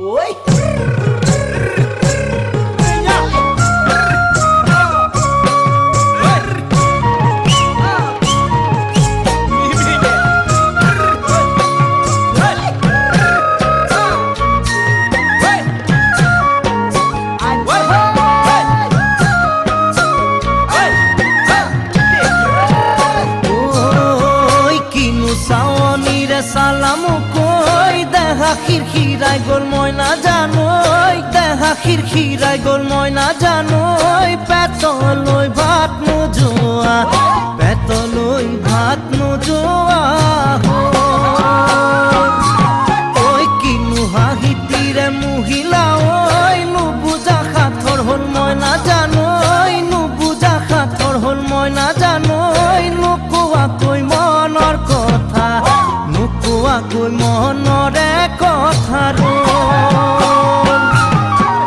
ওই সালাম কই দেখা খিৰখিৰাই গোল ময়না জানোই দেখা খিৰখিৰাই গোল ময়না জানোই পেটলৈ ভাত নোযোৱা পেটলৈ ভাত নোযোৱা ঐ কিনো হাঁহিতিৰে মহিলা ঐ নুবুজা সাঁথৰ হ'ল ময়না জানোই নুবুজা সাঁথৰ হ'ল ময়না জানোই নোকোৱাকৈ মনৰ কথা নোকোৱাকৈ মনৰে কথা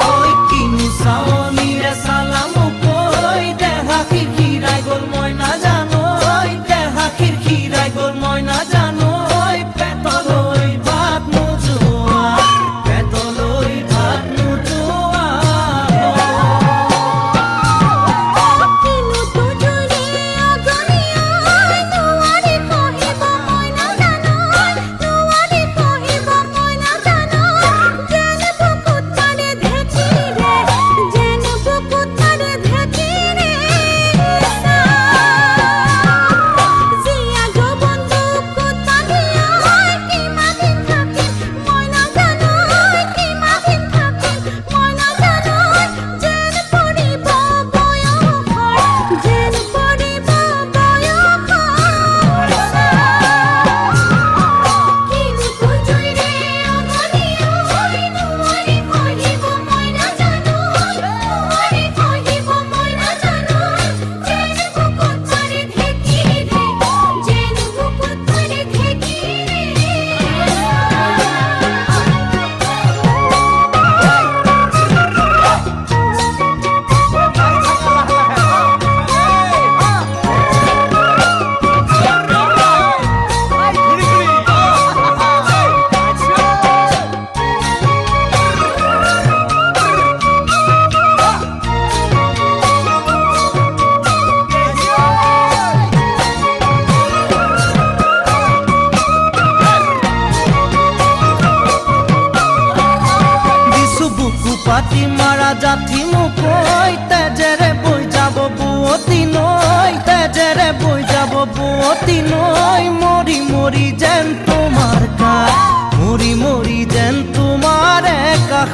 ঐ কিনো চাৱনিৰে চালাম কৈ দেহা খিৰখিৰাই গ'ল মই নাজানোই দেহা খিৰখিৰাই গ'ল মই নাজানোই পেটলৈ ভাত নোযোৱা পেটলৈ ভাত নোযোৱা পাতি মাৰা জাঠি মুকৈ তেজেৰে বৈ যাব বুৱতী নৈ তেজেৰে বৈ যাব বুৱতী নৈ মৰি মৰি যেন তোমাৰ কাষ মৰি মৰি যেন তোমাৰে কাষ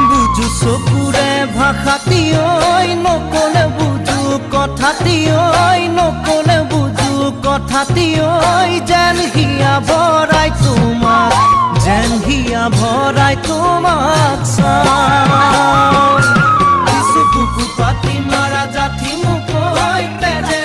বুজো চকুৰে ভাষাতি ঐ নকলে বুজো কথাতি ঐ নকলে বুজো কথাতি ঐ যেন হিয়া ভৰাই তোমাক যেন হিয়া ভৰাই তোমাক চাওঁ কিছু বুকু পাতি মাৰা জাঠি মুকৈ তেজে